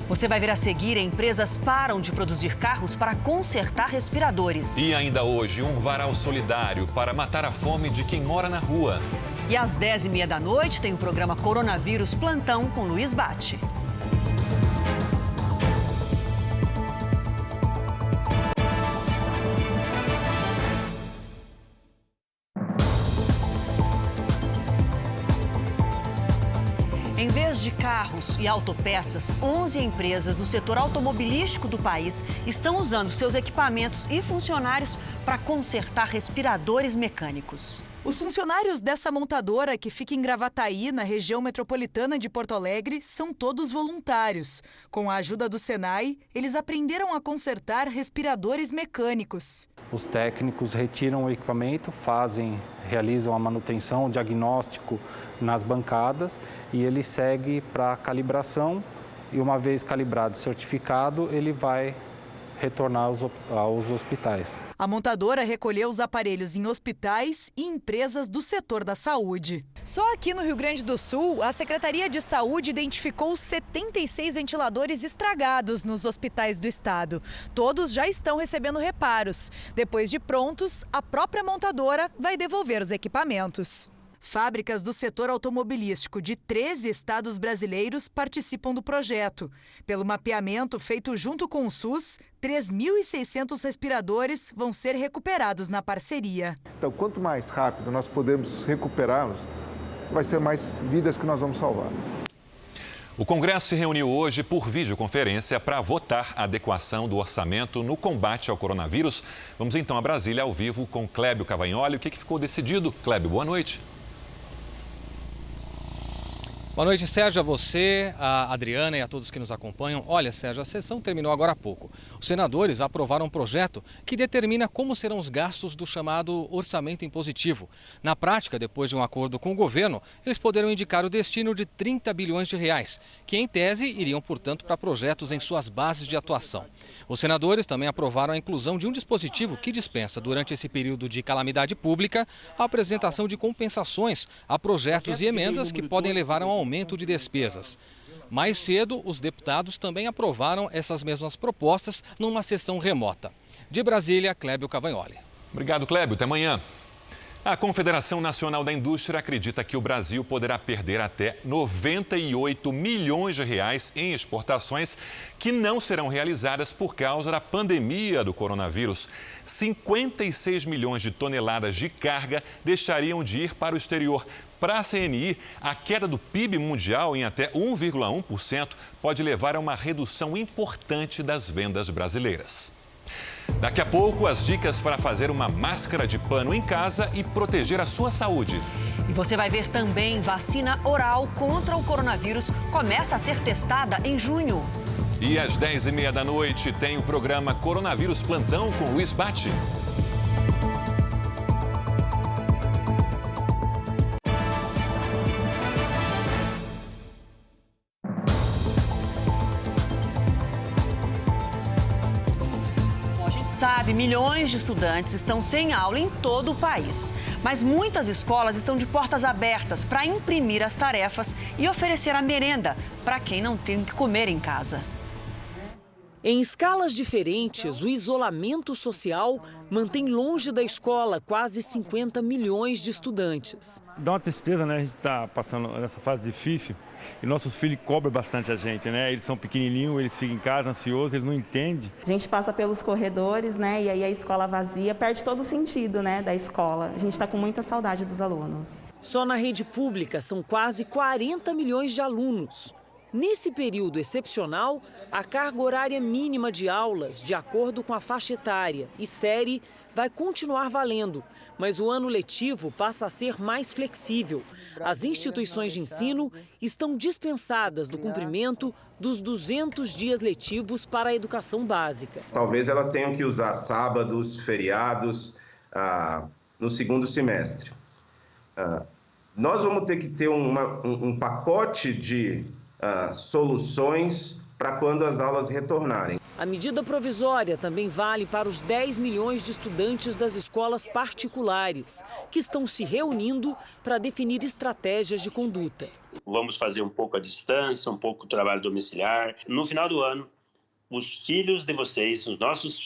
Você vai ver a seguir, empresas param de produzir carros para consertar respiradores.
E ainda hoje, um varal solidário para matar a fome de quem mora na rua.
E às 10h30 da noite tem o programa Coronavírus Plantão com Luiz Bate. Em vez de carros e autopeças, 11 empresas do setor automobilístico do país estão usando seus equipamentos e funcionários para consertar respiradores mecânicos.
Os funcionários dessa montadora, que fica em Gravataí, na região metropolitana de Porto Alegre, são todos voluntários. Com a ajuda do Senai, eles aprenderam a consertar respiradores mecânicos.
Os técnicos retiram o equipamento, realizam a manutenção, o diagnóstico nas bancadas e ele segue para calibração e uma vez calibrado e certificado, ele vai retornar aos hospitais.
A montadora recolheu os aparelhos em hospitais e empresas do setor da saúde. Só aqui no Rio Grande do Sul, a Secretaria de Saúde identificou 76 ventiladores estragados nos hospitais do estado. Todos já estão recebendo reparos. Depois de prontos, a própria montadora vai devolver os equipamentos. Fábricas do setor automobilístico de 13 estados brasileiros participam do projeto. Pelo mapeamento feito junto com o SUS, 3.600 respiradores vão ser recuperados na parceria.
Então, quanto mais rápido nós podemos recuperá-los, vai ser mais vidas que nós vamos salvar.
O Congresso se reuniu hoje por videoconferência para votar a adequação do orçamento no combate ao coronavírus. Vamos então a Brasília ao vivo com Clébio Cavagnoli. O que ficou decidido? Clébio, boa noite.
Boa noite, Sérgio, a você, a Adriana e a todos que nos acompanham. Olha, Sérgio, a sessão terminou agora há pouco. Os senadores aprovaram um projeto que determina como serão os gastos do chamado orçamento impositivo. Na prática, depois de um acordo com o governo, eles poderão indicar o destino de 30 bilhões de reais, que em tese iriam, portanto, para projetos em suas bases de atuação. Os senadores também aprovaram a inclusão de um dispositivo que dispensa, durante esse período de calamidade pública, a apresentação de compensações a projetos e emendas que podem levar a um aumento de despesas. Mais cedo, os deputados também aprovaram essas mesmas propostas numa sessão remota. De Brasília, Clébio Cavagnoli.
Obrigado, Clébio. Até amanhã. A Confederação Nacional da Indústria acredita que o Brasil poderá perder até 98 milhões de reais em exportações que não serão realizadas por causa da pandemia do coronavírus. 56 milhões de toneladas de carga deixariam de ir para o exterior. Para a CNI, a queda do PIB mundial em até 1,1% pode levar a uma redução importante das vendas brasileiras. Daqui a pouco, as dicas para fazer uma máscara de pano em casa e proteger a sua saúde.
E você vai ver também vacina oral contra o coronavírus começa a ser testada em junho.
E às 10h30 da noite tem o programa Coronavírus Plantão com Luiz Batti.
Sabe, milhões de estudantes estão sem aula em todo o país. Mas muitas escolas estão de portas abertas para imprimir as tarefas e oferecer a merenda para quem não tem o que comer em casa.
Em escalas diferentes, o isolamento social mantém longe da escola quase 50 milhões de estudantes.
Dá uma tristeza, né? A gente está passando nessa fase difícil e nossos filhos cobram bastante a gente, né? Eles são pequenininhos, eles ficam em casa ansiosos, eles não entendem.
A gente passa pelos corredores, né? E aí a escola vazia perde todo o sentido, né? Da escola. A gente está com muita saudade dos alunos.
Só na rede pública são quase 40 milhões de alunos. Nesse período excepcional, a carga horária mínima de aulas, de acordo com a faixa etária e série, vai continuar valendo, mas o ano letivo passa a ser mais flexível. As instituições de ensino estão dispensadas do cumprimento dos 200 dias letivos para a educação básica.
Talvez elas tenham que usar sábados, feriados, no segundo semestre. Nós vamos ter que ter um pacote de soluções para quando as aulas retornarem.
A medida provisória também vale para os 10 milhões de estudantes das escolas particulares, que estão se reunindo para definir estratégias de conduta.
Vamos fazer um pouco à distância, um pouco trabalho domiciliar. No final do ano, os filhos de vocês, os nossos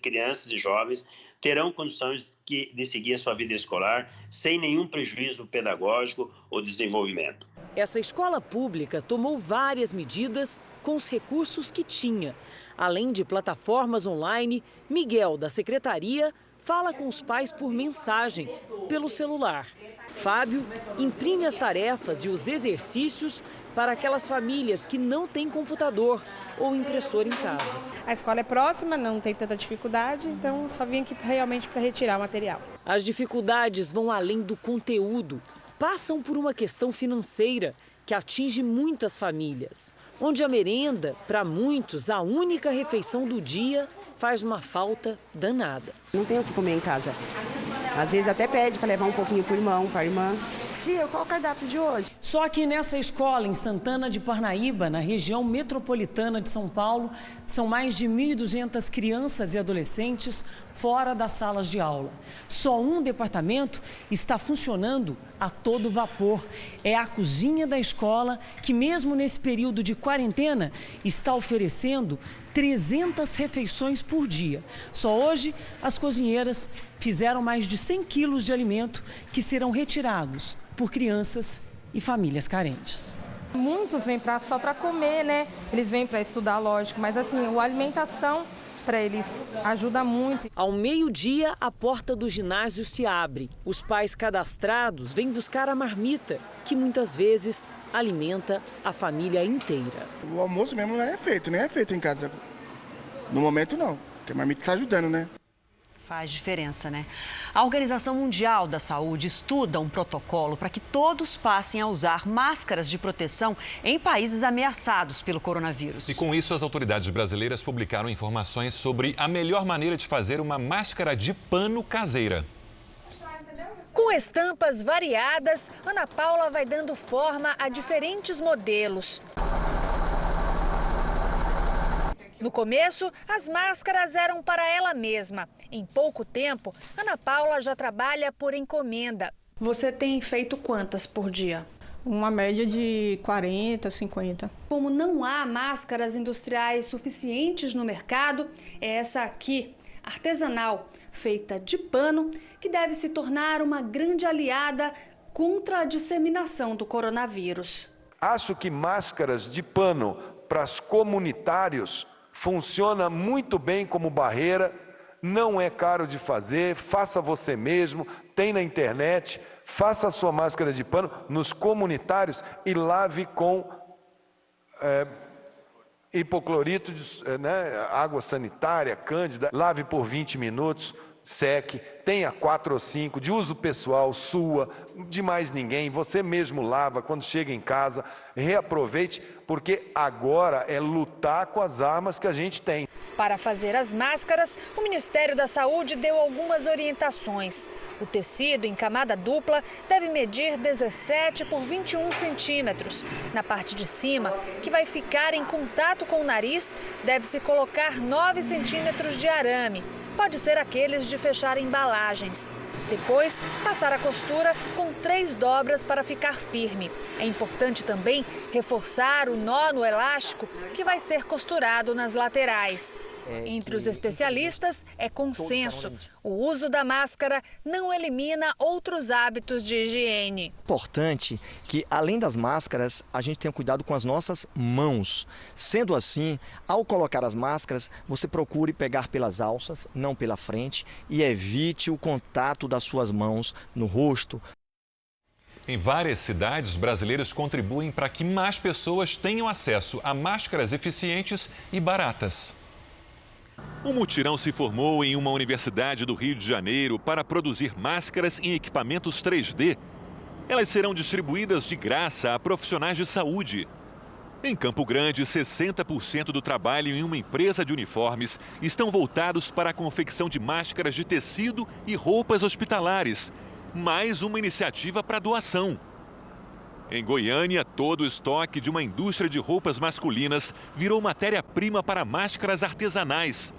crianças e jovens, terão condições de seguir a sua vida escolar sem nenhum prejuízo pedagógico ou desenvolvimento.
Essa escola pública tomou várias medidas com os recursos que tinha. Além de plataformas online, Miguel, da secretaria, fala com os pais por mensagens, pelo celular. Fábio imprime as tarefas e os exercícios para aquelas famílias que não têm computador ou impressora em casa.
A escola é próxima, não tem tanta dificuldade, então só vim aqui realmente para retirar o material.
As dificuldades vão além do conteúdo, passam por uma questão financeira que atinge muitas famílias, onde a merenda, para muitos, a única refeição do dia, faz uma falta danada.
Não tem o que comer em casa. Às vezes até pede para levar um pouquinho para o irmão, para a irmã. Tia, qual o cardápio de hoje?
Só que nessa escola, em Santana de Parnaíba, na região metropolitana de São Paulo, são mais de 1.200 crianças e adolescentes fora das salas de aula. Só um departamento está funcionando a todo vapor. É a cozinha da escola que, mesmo nesse período de quarentena, está oferecendo 300 refeições por dia. Só hoje, as cozinheiras fizeram mais de 100 quilos de alimento que serão retirados por crianças e famílias carentes.
Muitos vêm só para comer, né? Eles vêm para estudar, lógico, mas assim, a alimentação para eles ajuda muito.
Ao meio-dia, a porta do ginásio se abre. Os pais cadastrados vêm buscar a marmita, que muitas vezes alimenta a família inteira.
O almoço mesmo não é feito, nem é feito em casa. No momento não, porque a marmita está ajudando, né?
Faz diferença, né? A Organização Mundial da Saúde estuda um protocolo para que todos passem a usar máscaras de proteção em países ameaçados pelo coronavírus.
E com isso, as autoridades brasileiras publicaram informações sobre a melhor maneira de fazer uma máscara de pano caseira.
Com estampas variadas, Ana Paula vai dando forma a diferentes modelos. No começo, as máscaras eram para ela mesma. Em pouco tempo, Ana Paula já trabalha por encomenda.
Você tem feito quantas por dia?
Uma média de 40, 50.
Como não há máscaras industriais suficientes no mercado, é essa aqui, artesanal, feita de pano, que deve se tornar uma grande aliada contra a disseminação do coronavírus.
Acho que máscaras de pano para os comunitários funciona muito bem como barreira, não é caro de fazer, faça você mesmo, tem na internet, faça a sua máscara de pano nos comunitários e lave com hipoclorito, água sanitária, cândida, lave por 20 minutos, seque, tenha 4 ou 5, de uso pessoal, sua, de mais ninguém, você mesmo lava quando chega em casa, reaproveite, porque agora é lutar com as armas que a gente tem.
Para fazer as máscaras, o Ministério da Saúde deu algumas orientações. O tecido em camada dupla deve medir 17 por 21 centímetros. Na parte de cima, que vai ficar em contato com o nariz, deve-se colocar 9 centímetros de arame. Pode ser aqueles de fechar embalagens. Depois, passar a costura com 3 dobras para ficar firme. É importante também reforçar o nó no elástico que vai ser costurado nas laterais. Entre os especialistas, é consenso. O uso da máscara não elimina outros hábitos de higiene.
Importante que, além das máscaras, a gente tenha cuidado com as nossas mãos. Sendo assim, ao colocar as máscaras, você procure pegar pelas alças, não pela frente, e evite o contato das suas mãos no rosto.
Em várias cidades, brasileiros contribuem para que mais pessoas tenham acesso a máscaras eficientes e baratas. Um mutirão se formou em uma universidade do Rio de Janeiro para produzir máscaras em equipamentos 3D. Elas serão distribuídas de graça a profissionais de saúde. Em Campo Grande, 60% do trabalho em uma empresa de uniformes estão voltados para a confecção de máscaras de tecido e roupas hospitalares. Mais uma iniciativa para doação. Em Goiânia, todo o estoque de uma indústria de roupas masculinas virou matéria-prima para máscaras artesanais.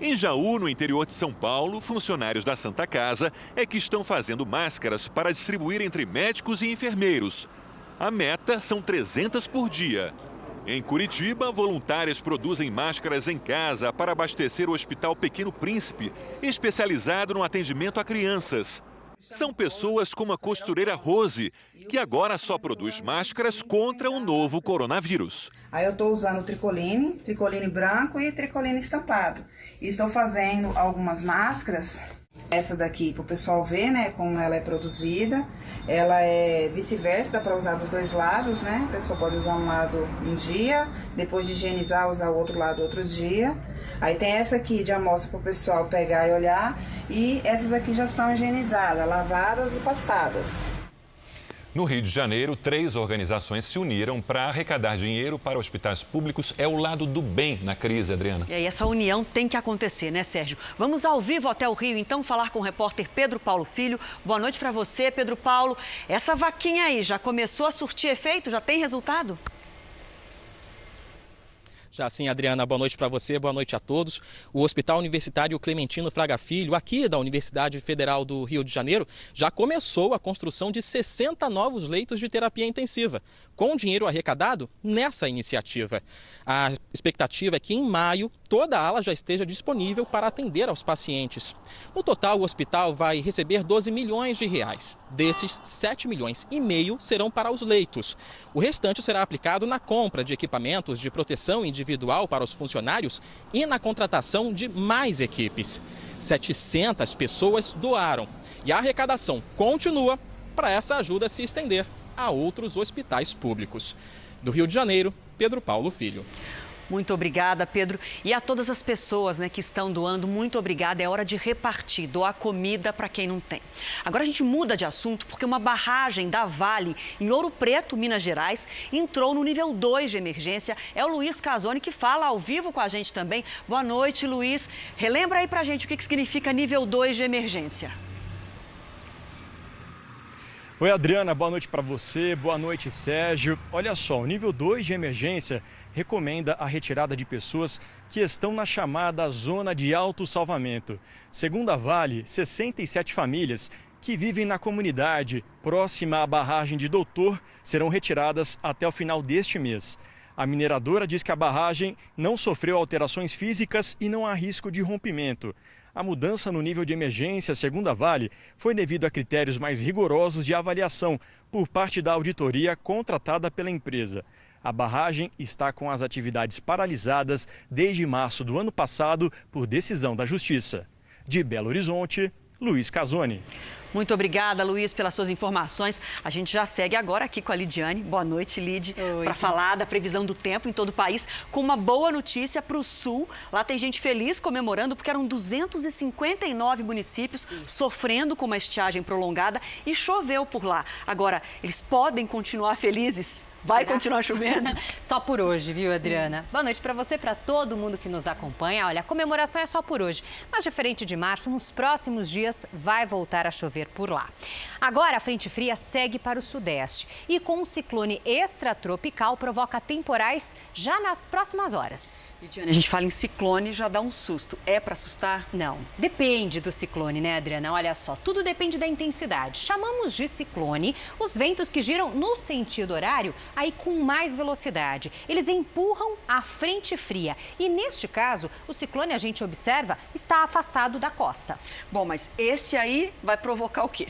Em Jaú, no interior de São Paulo, funcionários da Santa Casa é que estão fazendo máscaras para distribuir entre médicos e enfermeiros. A meta são 300 por dia. Em Curitiba, voluntários produzem máscaras em casa para abastecer o Hospital Pequeno Príncipe, especializado no atendimento a crianças. São pessoas como a costureira Rose, que agora só produz máscaras contra o novo coronavírus.
Aí eu estou usando tricoline branco e tricoline estampado. E estou fazendo algumas máscaras. Essa daqui, para o pessoal ver, né, como ela é produzida. Ela é vice-versa, dá para usar dos dois lados, né? A pessoa pode usar um lado um dia, depois de higienizar, usar o outro lado outro dia. Aí tem essa aqui de amostra para o pessoal pegar e olhar. E essas aqui já são higienizadas, lavadas e passadas.
No Rio de Janeiro, 3 organizações se uniram para arrecadar dinheiro para hospitais públicos. É o lado do bem na crise, Adriana.
E aí essa união tem que acontecer, né, Sérgio? Vamos ao vivo até o Rio, então, falar com o repórter Pedro Paulo Filho. Boa noite para você, Pedro Paulo. Essa vaquinha aí já começou a surtir efeito? Já tem resultado?
Já sim, Adriana, boa noite para você, boa noite a todos. O Hospital Universitário Clementino Fraga Filho, aqui da Universidade Federal do Rio de Janeiro, já começou a construção de 60 novos leitos de terapia intensiva, com dinheiro arrecadado nessa iniciativa. A expectativa é que em maio toda a ala já esteja disponível para atender aos pacientes. No total, o hospital vai receber 12 milhões de reais. Desses, 7 milhões e meio serão para os leitos. O restante será aplicado na compra de equipamentos de proteção individual para os funcionários e na contratação de mais equipes. 700 pessoas doaram e a arrecadação continua para essa ajuda se estender a outros hospitais públicos. Do Rio de Janeiro, Pedro Paulo Filho.
Muito obrigada, Pedro. E a todas as pessoas, né, que estão doando, muito obrigada. É hora de repartir, doar comida para quem não tem. Agora a gente muda de assunto porque uma barragem da Vale, em Ouro Preto, Minas Gerais, entrou no nível 2 de emergência. É o Luiz Casoni que fala ao vivo com a gente também. Boa noite, Luiz. Relembra aí pra gente o que significa nível 2 de emergência.
Oi, Adriana, boa noite para você, boa noite, Sérgio. Olha só, o nível 2 de emergência recomenda a retirada de pessoas que estão na chamada zona de autossalvamento. Segundo a Vale, 67 famílias que vivem na comunidade próxima à barragem de Doutor serão retiradas até o final deste mês. A mineradora diz que a barragem não sofreu alterações físicas e não há risco de rompimento. A mudança no nível de emergência, segundo a Vale, foi devido a critérios mais rigorosos de avaliação por parte da auditoria contratada pela empresa. A barragem está com as atividades paralisadas desde março do ano passado por decisão da Justiça. De Belo Horizonte, Luiz Casoni.
Muito obrigada, Luiz, pelas suas informações. A gente já segue agora aqui com a Lidiane. Boa noite, Lid, para falar da previsão do tempo em todo o país, com uma boa notícia para o sul. Lá tem gente feliz comemorando, porque eram 259 municípios sofrendo com uma estiagem prolongada e choveu por lá. Agora, eles podem continuar felizes? Vai continuar chovendo?
Só por hoje, viu, Adriana? Boa noite para você, para todo mundo que nos acompanha. Olha, a comemoração é só por hoje, mas diferente de março, nos próximos dias vai voltar a chover por lá. Agora, a frente fria segue para o sudeste e com um ciclone extratropical provoca temporais já nas próximas horas.
Lidiane, a gente fala em ciclone, já dá um susto. É para assustar?
Não, depende do ciclone, né, Adriana? Olha só, tudo depende da intensidade. Chamamos de ciclone os ventos que giram no sentido horário, aí com mais velocidade. Eles empurram a frente fria e, neste caso, o ciclone, a gente observa, está afastado da costa.
Bom, mas esse aí vai provocar o quê?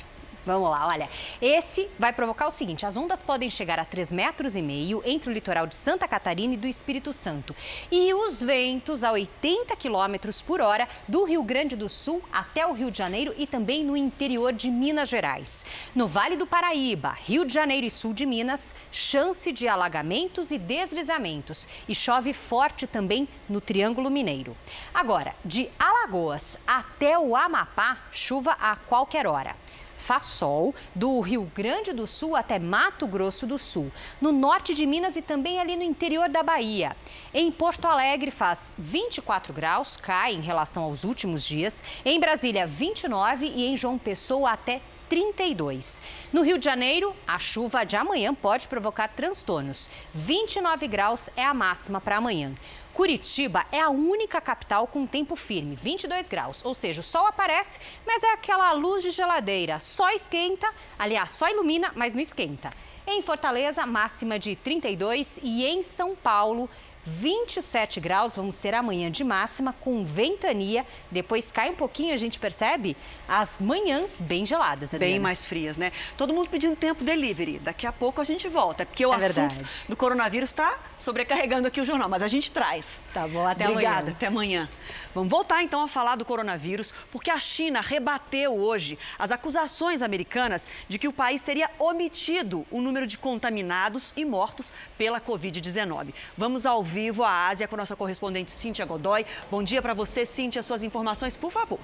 Vamos lá, olha, esse vai provocar o seguinte, as ondas podem chegar a 3,5 metros entre o litoral de Santa Catarina e do Espírito Santo. E os ventos a 80 quilômetros por hora do Rio Grande do Sul até o Rio de Janeiro e também no interior de Minas Gerais. No Vale do Paraíba, Rio de Janeiro e sul de Minas, chance de alagamentos e deslizamentos. E chove forte também no Triângulo Mineiro. Agora, de Alagoas até o Amapá, chuva a qualquer hora. Faz sol do Rio Grande do Sul até Mato Grosso do Sul, no norte de Minas e também ali no interior da Bahia. Em Porto Alegre faz 24 graus, cai em relação aos últimos dias. Em Brasília, 29 e em João Pessoa até 32. No Rio de Janeiro, a chuva de amanhã pode provocar transtornos. 29 graus é a máxima para amanhã. Curitiba é a única capital com tempo firme, 22 graus. Ou seja, o sol aparece, mas é aquela luz de geladeira. Só esquenta, aliás, só ilumina, mas não esquenta. Em Fortaleza, máxima de 32 e em São Paulo, 27 graus, vamos ter amanhã de máxima com ventania. Depois cai um pouquinho, a gente percebe as manhãs bem geladas, Adriana.
Bem mais frias, né? Todo mundo pedindo tempo delivery. Daqui a pouco a gente volta, porque o assunto do coronavírus está sobrecarregando aqui o jornal, mas a gente traz.
Tá bom, até amanhã.
Obrigada, até amanhã. Vamos voltar então a falar do coronavírus, porque a China rebateu hoje as acusações americanas de que o país teria omitido o número de contaminados e mortos pela Covid-19. Vamos ao vivo à Ásia com a nossa correspondente Cíntia Godoy. Bom dia para você, Cíntia. Suas informações, por favor.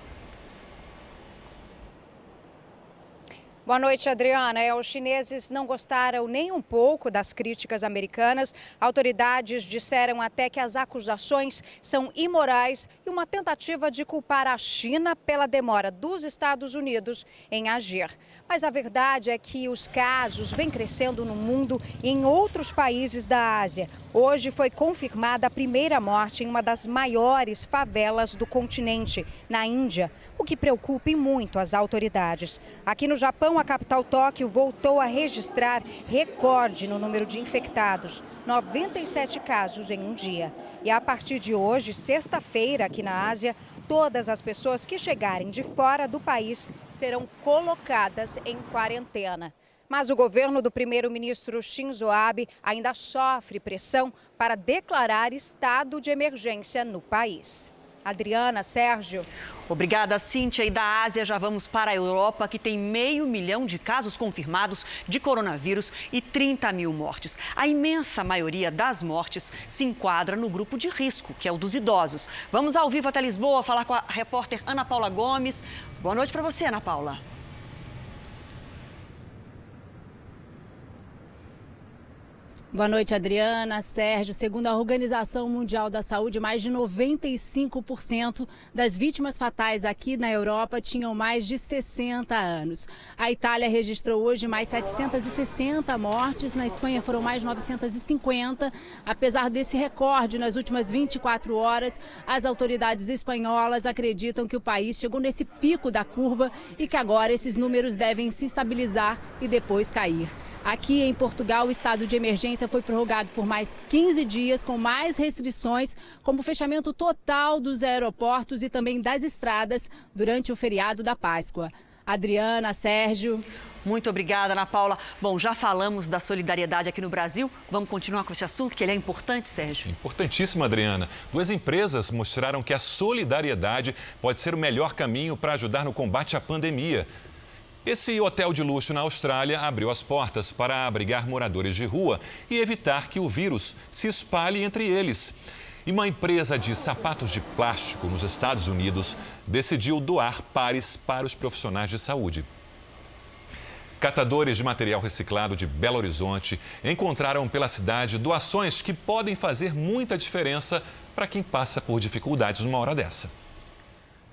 Boa noite, Adriana. Os chineses não gostaram nem um pouco das críticas americanas. Autoridades disseram até que as acusações são imorais e uma tentativa de culpar a China pela demora dos Estados Unidos em agir. Mas a verdade é que os casos vêm crescendo no mundo e em outros países da Ásia. Hoje foi confirmada a primeira morte em uma das maiores favelas do continente, na Índia, o que preocupa muito as autoridades. Aqui no Japão, a capital Tóquio voltou a registrar recorde no número de infectados, 97 casos em um dia. E a partir de hoje, sexta-feira, aqui na Ásia, todas as pessoas que chegarem de fora do país serão colocadas em quarentena. Mas o governo do primeiro-ministro Shinzo Abe ainda sofre pressão para declarar estado de emergência no país. Adriana, Sérgio.
Obrigada, Cíntia. E da Ásia já vamos para a Europa, que tem 500 mil de casos confirmados de coronavírus e 30 mil mortes. A imensa maioria das mortes se enquadra no grupo de risco, que é o dos idosos. Vamos ao vivo até Lisboa falar com a repórter Ana Paula Gomes. Boa noite para você, Ana Paula.
Boa noite, Adriana, Sérgio. Segundo a Organização Mundial da Saúde, mais de 95% das vítimas fatais aqui na Europa tinham mais de 60 anos. A Itália registrou hoje mais 760 mortes, na Espanha foram mais 950. Apesar desse recorde nas últimas 24 horas, as autoridades espanholas acreditam que o país chegou nesse pico da curva e que agora esses números devem se estabilizar e depois cair. Aqui em Portugal, o estado de emergência foi prorrogado por mais 15 dias, com mais restrições, como o fechamento total dos aeroportos e também das estradas durante o feriado da Páscoa. Adriana, Sérgio.
Muito obrigada, Ana Paula. Bom, já falamos da solidariedade aqui no Brasil. Vamos continuar com esse assunto, que ele é importante, Sérgio?
Importantíssimo, Adriana. Duas empresas mostraram que a solidariedade pode ser o melhor caminho para ajudar no combate à pandemia. Esse hotel de luxo na Austrália abriu as portas para abrigar moradores de rua e evitar que o vírus se espalhe entre eles. E uma empresa de sapatos de plástico nos Estados Unidos decidiu doar pares para os profissionais de saúde. Catadores de material reciclado de Belo Horizonte encontraram pela cidade doações que podem fazer muita diferença para quem passa por dificuldades numa hora dessa.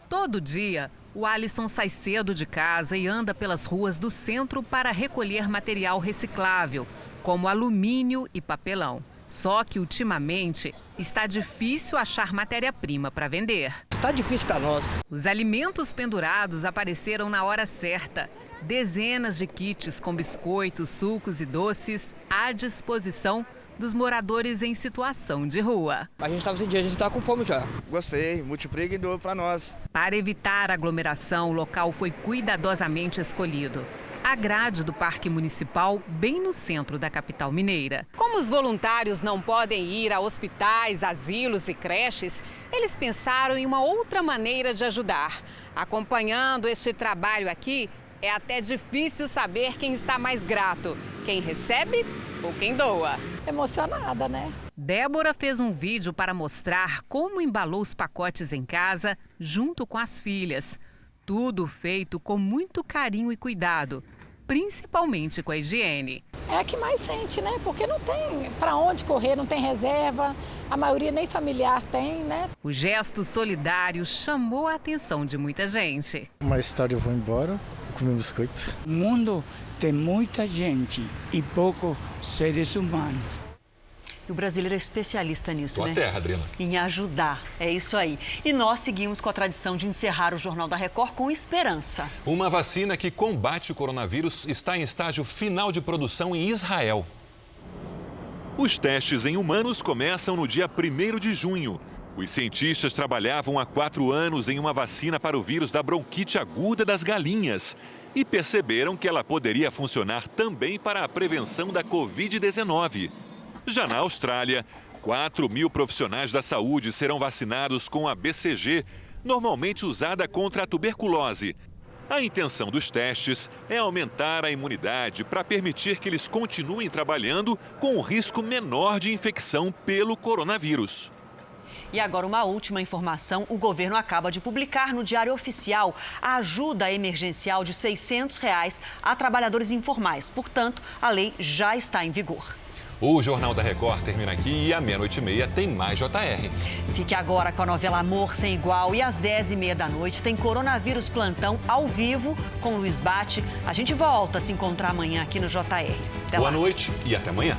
Todo dia, o Alisson sai cedo de casa e anda pelas ruas do centro para recolher material reciclável, como alumínio e papelão. Só que, ultimamente, está difícil achar matéria-prima para vender.
Está difícil para nós.
Os alimentos pendurados apareceram na hora certa. Dezenas de kits com biscoitos, sucos e doces à disposição dos moradores em situação de rua.
A gente estava sem dia, a gente está com fome já.
Gostei, multiplica e doa para nós.
Para evitar aglomeração, o local foi cuidadosamente escolhido. A grade do Parque Municipal, bem no centro da capital mineira. Como os voluntários não podem ir a hospitais, asilos e creches, eles pensaram em uma outra maneira de ajudar. Acompanhando este trabalho aqui, é até difícil saber quem está mais grato, quem recebe ou quem doa.
Emocionada, né?
Débora fez um vídeo para mostrar como embalou os pacotes em casa, junto com as filhas. Tudo feito com muito carinho e cuidado, principalmente com a higiene.
É a que mais sente, né? Porque não tem para onde correr, não tem reserva, a maioria nem familiar tem, né?
O gesto solidário chamou a atenção de muita gente.
Mais tarde eu vou embora, comer um biscoito.
O mundo tem muita gente e poucos seres humanos.
E o brasileiro é especialista nisso,
Boa
né?
terra, Adriana.
Em ajudar, é isso aí. E nós seguimos com a tradição de encerrar o Jornal da Record com esperança.
Uma vacina que combate o coronavírus está em estágio final de produção em Israel. Os testes em humanos começam no dia 1º de junho. Os cientistas trabalhavam há 4 anos em uma vacina para o vírus da bronquite aguda das galinhas e perceberam que ela poderia funcionar também para a prevenção da Covid-19. Já na Austrália, 4.000 profissionais da saúde serão vacinados com a BCG, normalmente usada contra a tuberculose. A intenção dos testes é aumentar a imunidade para permitir que eles continuem trabalhando com um risco menor de infecção pelo coronavírus.
E agora uma última informação, o governo acaba de publicar no Diário Oficial a ajuda emergencial de R$ 600 a trabalhadores informais. Portanto, a lei já está em vigor.
O Jornal da Record termina aqui e à 00:30 tem mais JR.
Fique agora com a novela Amor Sem Igual e às 10h30 da noite tem Coronavírus Plantão ao vivo com Luiz Bate. A gente volta a se encontrar amanhã aqui no JR.
Boa noite e até amanhã.